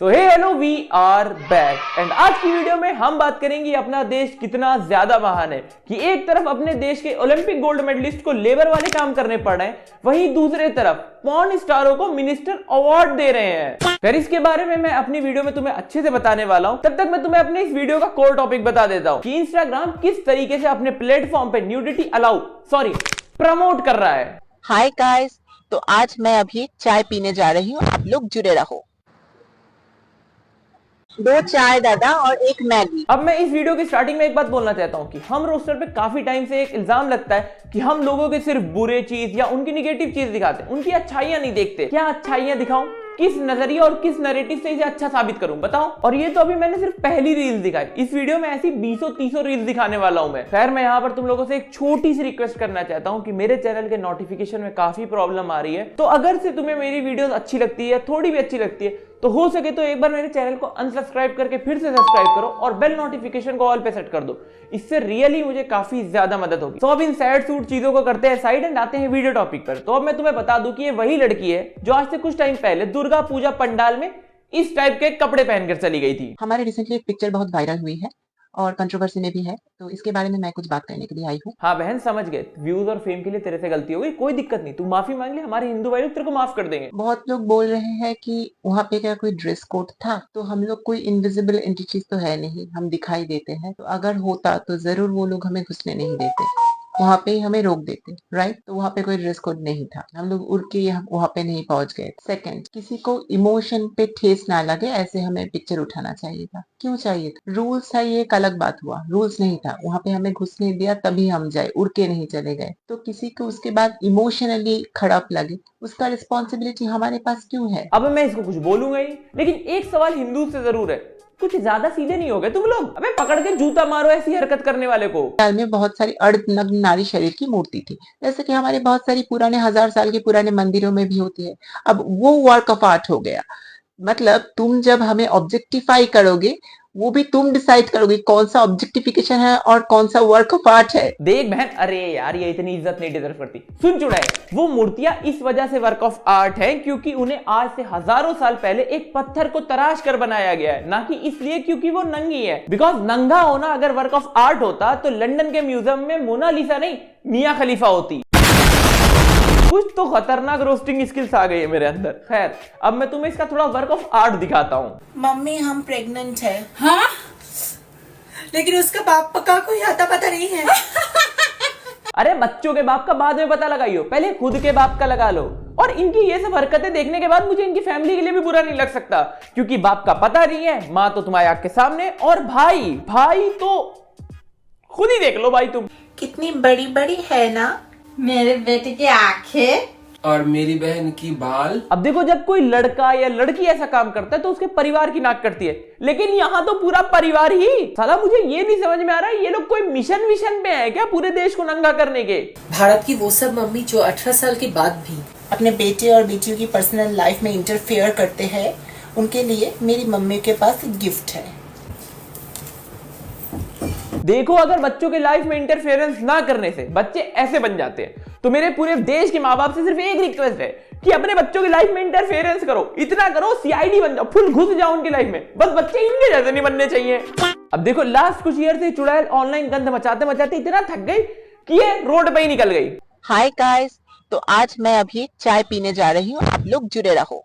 तो hey hello we are back and आज की वीडियो में हम बात करेंगे अपना देश कितना ज्यादा महान है कि एक तरफ अपने देश के ओलंपिक गोल्ड मेडलिस्ट को लेबर वाले काम करने पड़ रहे हैं, वहीं दूसरे तरफ पॉर्न स्टारों को मिनिस्टर अवार्ड दे रहे हैं। फिर इसके बारे में मैं अपनी वीडियो में तुम्हें अच्छे से बताने वाला हूं। तब तक मैं तुम्हें अपने इस वीडियो का कोर टॉपिक बता देता हूं कि इंस्टाग्राम किस तरीके से अपने प्लेटफॉर्म पे न्यूडिटी प्रमोट कर रहा है। हाय गाइस, तो आज मैं अभी चाय पीने जा रही हूँ, आप लोग जुड़े रहो। 2 चाय दादा और 1 मैगी। अब मैं इस वीडियो की स्टार्टिंग में एक बात बोलना चाहता हूं कि हम रोस्टर पे काफी टाइम से एक इल्जाम लगता है कि हम लोगों के सिर्फ बुरे चीज या उनकी निगेटिव चीज दिखाते हैं, उनकी अच्छाइयां नहीं देखते। क्या अच्छाइयां दिखाऊं? किस नजरिया और किस नैरेटिव से इसे अच्छा साबित करूं, बताओ। और ये तो अभी मैंने सिर्फ पहली रील्स दिखाई, इस वीडियो में ऐसी 20-30 रील्स दिखाने वाला हूं मैं। खैर, मैं यहाँ पर तुम लोगों से एक छोटी सी रिक्वेस्ट करना चाहता हूं कि मेरे चैनल के नोटिफिकेशन में काफी प्रॉब्लम आ रही है, तो अगर से तुम्हें मेरी वीडियोस अच्छी लगती है, थोड़ी भी अच्छी लगती है, तो हो सके तो एक बार मेरे चैनल को अनसब्सक्राइब करके फिर से सब्सक्राइब करो और बेल नोटिफिकेशन को ऑल पे सेट कर दो। इससे रियली मुझे काफी ज्यादा मदद होगी। तो अब इन सैड सूट चीजों को करते हैं साइड एंड आते हैं वीडियो टॉपिक पर। तो अब मैं तुम्हें बता दूं कि ये वही लड़की है जो आज से कुछ टाइम पहले दुर्गा पूजा पंडाल में इस टाइप के कपड़े पहनकर चली गई थी। हमारे रिसेंटली एक पिक्चर बहुत वायरल हुई है और कंट्रोवर्सी में भी है, तो इसके बारे में मैं कुछ बात करने के लिए आई हूँ। हाँ बहन, समझ गए, व्यूज और फेम के लिए तेरे से गलती हो गई, कोई दिक्कत नहीं, तू माफी मांग ले, हमारे हिंदू भाई लोग तेरे को माफ कर देंगे। बहुत लोग बोल रहे हैं कि वहाँ पे क्या कोई ड्रेस कोड था, तो हम लोग कोई इनविजिबल एंटिटीज तो है नहीं, हम दिखाई देते हैं, तो अगर होता तो जरूर वो लोग हमें घुसने नहीं देते, वहाँ पे ही हमें रोक देते, राइट। तो वहाँ पे कोई ड्रेस कोड नहीं था, हम लोग उड़ के वहाँ पे नहीं पहुंच गए। सेकंड, किसी को इमोशन पे ठेस ना लगे ऐसे हमें पिक्चर उठाना चाहिए था। क्यों चाहिए था? रूल्स है, ये एक अलग बात हुआ, रूल्स नहीं था, वहाँ पे हमें घुसने दिया तभी हम जाए, उड़ के नहीं चले गए। तो किसी को उसके बाद इमोशनली खराब लगे, उसका रिस्पॉन्सिबिलिटी हमारे पास क्यों है? अब मैं इसको कुछ बोलूंगा ही, लेकिन एक सवाल हिंदू से जरूर है, कुछ ज्यादा सीधे नहीं हो गए तुम लोग? अबे पकड़ के जूता मारो ऐसी हरकत करने वाले को। साल में बहुत सारी अर्धनग्न नारी शरीर की मूर्ति थी, जैसे कि हमारे बहुत सारी पुराने 1000 साल के पुराने मंदिरों में भी होती है। अब वो वर्क ऑफ आर्ट हो गया, मतलब तुम जब हमें ऑब्जेक्टिफाई करोगे, वो भी तुम डिसाइड करोगे कौन सा ऑब्जेक्टिफिकेशन है और कौन सा वर्क ऑफ आर्ट है। देख बहन, अरे यार ये इतनी इज्जत नहीं डिजर्व करती। सुन चुड़ाए, वो मूर्तियां इस वजह से वर्क ऑफ आर्ट है क्योंकि उन्हें आज से हजारों साल पहले एक पत्थर को तराश कर बनाया गया है, ना कि इसलिए क्योंकि वो नंगी है। बिकॉज नंगा होना अगर वर्क ऑफ आर्ट होता तो लंदन के म्यूजियम में मोनालिसा नहीं मियां खलीफा होती। कुछ तो खतरनाक रोस्टिंग स्किल्स आ गई है मेरे अंदर। खैर, अब मैं तुम्हें इसका थोड़ा वर्क ऑफ आर्ट दिखाता हूँ। मम्मी, हम प्रेग्नेंट है। हाँ? लेकिन उसका बाप का कोई आता पता नहीं है। अरे बच्चों के बाप का बाद में पता लगाइयो, पहले खुद के बाप का लगा लो। और इनकी ये सब हरकतें देखने के बाद मुझे इनकी फैमिली के लिए भी बुरा नहीं लग सकता, क्योंकि बाप का पता नहीं है, माँ तो तुम्हारी आंख के सामने, और भाई तो खुद ही देख लो भाई तुम। कितनी बड़ी बड़ी है ना मेरे बेटे की आंखें और मेरी बहन की बाल। अब देखो, जब कोई लड़का या लड़की ऐसा काम करता है तो उसके परिवार की नाक कटती है, लेकिन यहाँ तो पूरा परिवार ही। साला मुझे ये नहीं समझ में आ रहा है, ये लोग कोई मिशन पे है क्या पूरे देश को नंगा करने के? भारत की वो सब मम्मी जो 18 साल के बाद भी अपने बेटे और बेटियों की पर्सनल लाइफ में इंटरफेयर करते हैं, उनके लिए मेरी मम्मी के पास एक गिफ्ट है। देखो, अगर बच्चों के लाइफ में इंटरफेरेंस ना करने से बच्चे ऐसे बन जाते हैं, तो मेरे पूरे देश के माँ बाप से सिर्फ एक रिक्वेस्ट है कि अपने बच्चों की लाइफ में इंटरफेरेंस करो, इतना करो सीआईडी बन जाओ, फुल घुस जाओ उनकी लाइफ में, बस बच्चे इनके जैसे नहीं बनने चाहिए। अब देखो, लास्ट कुछ ईयर से चुड़ैल ऑनलाइन गंद मचाते मचाते इतना थक गई कि ये रोड पे ही निकल गई। हाय गाइस, तो आज मैं अभी चाय पीने जा रही हूँ, आप लोग जुड़े रहो।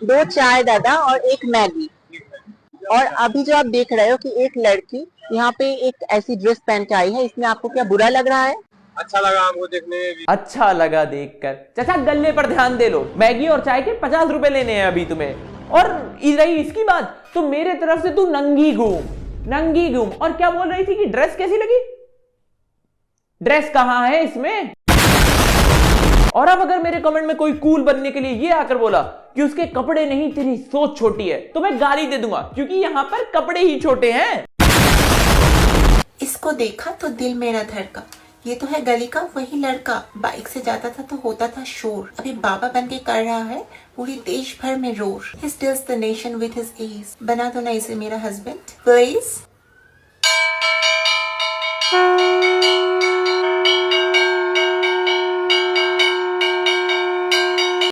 2 चाय दादा और 1 मैगी। और अभी जो आप देख रहे हो कि एक लड़की यहाँ पे एक ऐसी ड्रेस पहन के आई है, इसमें आपको क्या बुरा लग रहा है? अच्छा लगा हमको देखने में भी। अच्छा लगा देखकर। चाचा, गल्ले पर ध्यान दे लो, मैगी और चाय के 50 रुपए लेने हैं अभी तुम्हें। और रही इसकी बात, तो मेरे तरफ से तू नंगी घूम। और क्या बोल रही थी कि ड्रेस कैसी लगी? ड्रेस कहाँ है इसमें? और अब अगर मेरे कमेंट में कोई कूल बनने के लिए ये आकर बोला कि उसके कपड़े नहीं तेरी सोच छोटी है, तो मैं गाली दे दूंगा, क्योंकि यहाँ पर कपड़े ही छोटे हैं। इसको देखा तो दिल मेरा धड़का, ये तो है गली का वही लड़का, बाइक से जाता था तो होता था शोर, अभी बाबा बन के कर रहा है पूरी देश भर में roar. He steals the nation with his ease। बना दो ना इसे मेरा हस्बैंड प्लीज।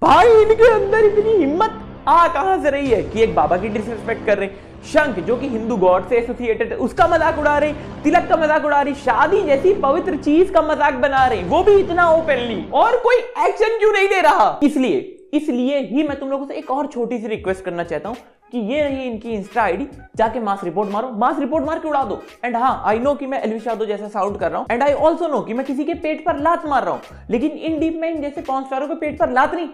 भाई, इनके अंदर इतनी हिम्मत आ कहां से रही है कि एक बाबा की डिसरिस्पेक्ट कर रहे, शंख जो कि हिंदू गॉड से एसोसिएटेड है उसका मजाक उड़ा रही, तिलक का मजाक उड़ा रही, शादी जैसी पवित्र चीज का मजाक बना रही, वो भी इतना ओपनली, और कोई एक्शन क्यों नहीं ले रहा। इसलिए ही मैं तुम लोगों से एक और छोटी सी रिक्वेस्ट करना चाहता हूं कि ये रही इनकी इंस्टा आईडी, जाके मास रिपोर्ट मारो, मास रिपोर्ट मार के उड़ा दो। एंड हाँ, आई नो कि मैं एलविश यादव जैसा साउंड कर रहा हूं, एंड आई ऑल्सो नो कि मैं किसी के पेट पर लात मार रहा हूं, लेकिन इन डीप में इन जैसे पॉर्न स्टारों के पेट पर लात नहीं,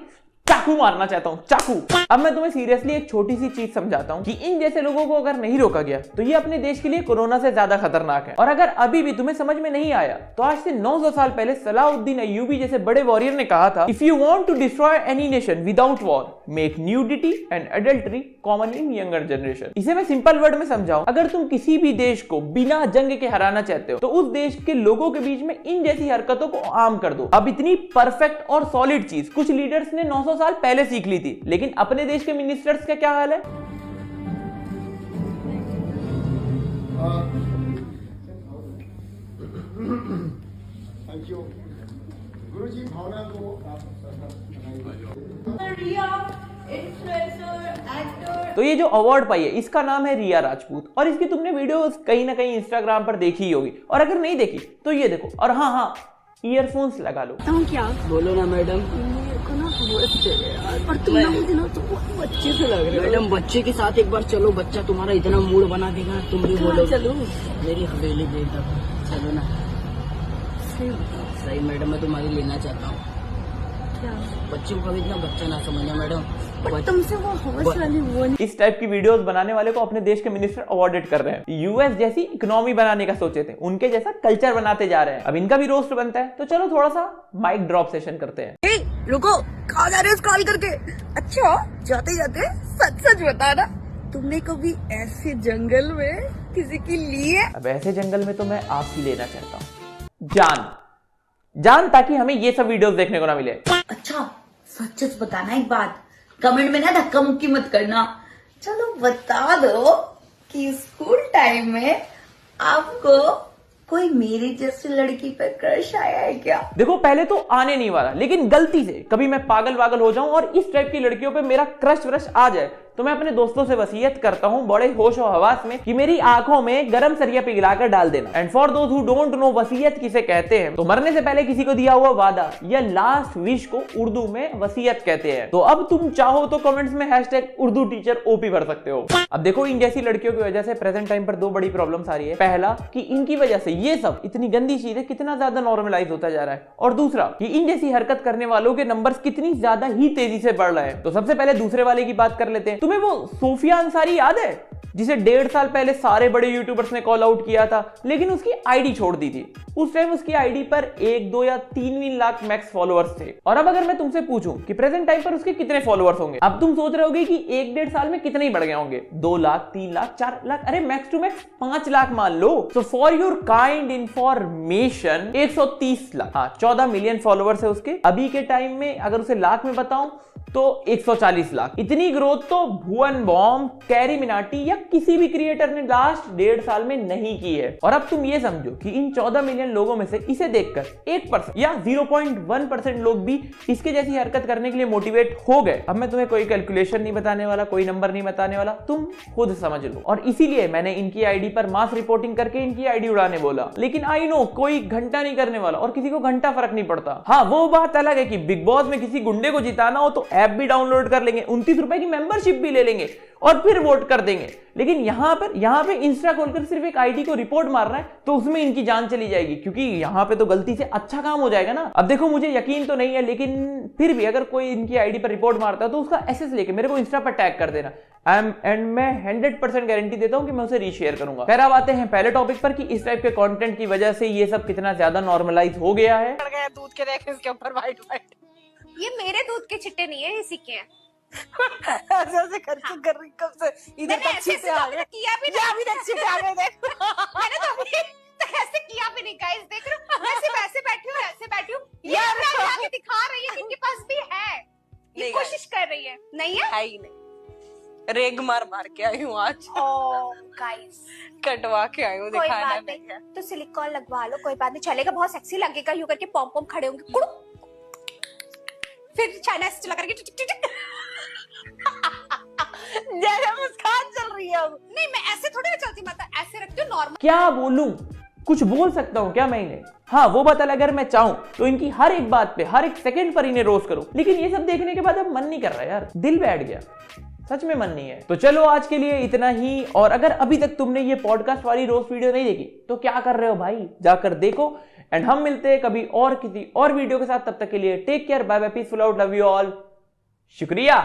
चाकू मारना चाहता हूं, चाकू। अब मैं तुम्हें सीरियसली एक छोटी सी चीज समझाता हूं कि इन जैसे लोगों को अगर नहीं रोका गया तो ये अपने देश के लिए कोरोना से ज्यादा खतरनाक है। और अगर अभी भी तुम्हें समझ में नहीं आया तो आज से 900 साल पहले सलाउद्दीन अय्यूबी जैसे बड़े वॉरियर ने कहा था, if you want to destroy any nation without war make nudity and adultery common in younger generation. इसे मैं सिंपल वर्ड में समझाऊं, अगर तुम किसी भी देश को बिना जंग के हराना चाहते हो तो उस देश के लोगों के बीच में इन जैसी हरकतों को आम कर दो। अब इतनी परफेक्ट और सॉलिड चीज कुछ लीडर्स ने 900 साल पहले सीख ली थी, लेकिन अपने देश के मिनिस्टर्स का क्या हाल है? गुरुजी भावना को तो ये जो अवार्ड पाई है इसका नाम है रिया राजपूत, और इसकी तुमने वीडियोस कहीं ना कहीं इंस्टाग्राम पर देखी ही होगी, और अगर नहीं देखी तो ये देखो, और हाँ ईयरफोन्स लगा लो। तुम क्या बोलो ना मैडम। मेरे को ना बहुत चाहिए यार, पर तुम ना मुझे ना तो बहुत बच्चे से लग रहे हो। मैडम बच्चे के साथ एक बार चलो, बच्चा तुम्हारा इतना मूड बना देगा, तुम भी बोलो चलो मेरी हवेली दे दो, चलो ना। सही मैडम, मैं तुम्हारी लेना चाहता हूँ। क्या बच्चों को भी इतना बच्चा ना समझना मैडम। तुमसे वो हवस वाली वो नहीं। इस टाइप की वीडियोस बनाने वाले को अपने देश के मिनिस्टर अवॉर्डेड कर रहे हैं। यूएस जैसी इकोनॉमी बनाने का सोचे थे, उनके जैसा कल्चर बनाते जा रहे हैं। अब इनका भी रोस्ट बनता है, तो चलो थोड़ा सा माइक ड्रॉप सेशन करते हैं। रुको, कहाँ जा रहे हो कॉल करके? अच्छा, जाते जाते सच सच बताना, तुमने कभी ऐसे जंगल में किसी की ली है? अब ऐसे जंगल में तो मैं आप ही लेना चाहता हूँ, जान, ताकि हमें ये सब वीडियोस देखने को ना मिले। अच्छा, सच सच बताना, एक बात कमेंट में ना धक्का मुक्की मत करना। चलो बता दो कि स्कूल टाइम में आपको कोई मेरी जैसी लड़की पे क्रश आया है क्या? देखो, पहले तो आने नहीं वाला, लेकिन गलती से कभी मैं पागल वागल हो जाऊं और इस टाइप की लड़कियों पे मेरा क्रश व्रश आ जाए तो मैं अपने दोस्तों से वसीयत करता हूं बड़े होश और हवास में कि मेरी आंखों में गरम सरिया पिघलाकर डाल देना। And for those who don't know वसीयत किसे कहते हैं, तो मरने से पहले किसी को दिया हुआ वादा या लास्ट विश को उर्दू में वसीयत कहते हैं। तो अब तुम चाहो तो कमेंट्स में हैशटैग उर्दू टीचर ओपी भर सकते हो। अब देखो, इन जैसी लड़कियों की वजह से प्रेजेंट टाइम पर दो बड़ी प्रॉब्लम्स आ रही है। पहला कि इनकी वजह से ये सब इतनी गंदी चीजें कितना ज्यादा नॉर्मलाइज होता जा रहा है, और दूसरा कि इन जैसी हरकत करने वालों के नंबर्स कितनी ज्यादा ही तेजी से बढ़ रहे हैं। तो सबसे पहले दूसरे वाले की बात कर लेते हैं। तुम्हें वो सोफिया अंसारी याद है, जिसे 1.5 साल पहले सारे बड़े यूट्यूबर्स ने कॉल आउट किया था, लेकिन उसकी आईडी छोड़ दी थी। उस टाइम उसकी आईडी पर 1, 2 या 3 लाख मैक्स फॉलोअर्स थे। और अब अगर मैं तुमसे पूछूं कि प्रेजेंट टाइम पर उसके कितने फॉलोअर्स होंगे, अब तुम सोच रहे होगे कि 1-1.5 साल में कितने ही बढ़ गए होंगे, 2 लाख, 3 लाख, 4 लाख, अरे मैक्स टू मैक्स 5 लाख मान लो। So for your kind information 130 lakh, हाँ 14 मिलियन फॉलोअर्स है उसके। अभी के टाइम में अगर उसे लाख में बताऊं तो 140 लाख। इतनी ग्रोथ तो भुवन बॉम, कैरी मिनाटी या किसी भी क्रिएटर ने लास्ट 1.5 साल में नहीं की है। और अब तुम ये समझो कि इन 14 मिलियन लोगों में से इसे देखकर 1% या 0.1% लोग भी इसके जैसी हरकत करने के लिए मोटिवेट हो गए। अब मैं तुम्हें कोई कैलकुलेशन नहीं बताने वाला, कोई नंबर नहीं बताने वाला, तुम खुद समझ लो। और इसीलिए मैंने इनकी आईडी पर मास रिपोर्टिंग करके इनकी आईडी उड़ाने बोला। लेकिन आई नो कोई घंटा नहीं करने वाला और किसी को घंटा फर्क नहीं पड़ता। हाँ, वो बात अलग है कि बिग बॉस में किसी गुंडे को जिताना हो तो ऐप भी डाउनलोड कर लेंगे, 29 रुपए की मेंबरशिप भी ले लेंगे और फिर वोट कर देंगे। लेकिन यहां पे इंस्टा खोलकर सिर्फ एक आईडी को रिपोर्ट मार रहा है तो उसमें इनकी जान चली जाएगी, क्योंकि यहां पे तो गलती से अच्छा काम हो जाएगा ना। अब देखो, मुझे यकीन तो नहीं है, लेकिन फिर भी अगर कोई इनकी आईडी पर रिपोर्ट मारता है तो उसका एसएस लेके मेरे को इंस्टा पर टैग कर देना। एंड मैं 100% गारंटी देता हूं कि मैं उसे रीशेयर करूंगा। फिर अब आते हैं पहले टॉपिक पर कि इस टाइप के कंटेंट की वजह से ये सब कितना ज्यादा नॉर्मलाइज हो गया है। दूध के देख इसके ऊपर व्हाइट व्हाइट, ये मेरे दूध के छिट्टे नहीं है, ये सिक्के हैं। ऐसे करके कर रही कब से, इधर तक छिट्टे आ गए, किया भी नहीं, अभी तक छिट्टे आ गए देख। मैंने तो अभी तक ऐसे किया भी नहीं गाइस, देख रहे हो, मैं सिर्फ ऐसे बैठी हूँ, ये अपना आगे दिखा रही है कि इनके पास भी है, ये कोशिश कर रही है। नहीं है ही नहीं, रेग मार के आई हूँ आज। गाइस कटवा के आई हूँ, कोई दिखाना बात नहीं, तो सिलिकॉन लगवा लो, कोई बात नहीं, चलेगा, बहुत सेक्सी लगेगा। यूं करके पॉम पॉम खड़े होंगे, फिर चाइना स्टिल करके जैसे मुस्कान चल रही है अब। नहीं मैं ऐसे थोड़ी ना चलती माता, ऐसे रखती हूँ नॉर्मल। क्या बोलूं, कुछ बोल सकता हूं क्या मैं इन्हें? हाँ वो बात अलग, अगर मैं चाहूं तो इनकी हर एक बात पे हर एक सेकंड पर इन्हें रोस्ट करूं, लेकिन ये सब देखने के बाद अब मन नहीं कर रहा यार, दिल बैठ गया, सच में मन नहीं है। तो चलो आज के लिए इतना ही, और अगर अभी तक तुमने ये पॉडकास्ट वाली रोस्ट वीडियो नहीं देखी तो क्या कर रहे हो भाई, जाकर देखो। एंड हम मिलते हैं कभी और किसी और वीडियो के साथ, तब तक के लिए take care, bye bye, peaceful out, love you all, शुक्रिया।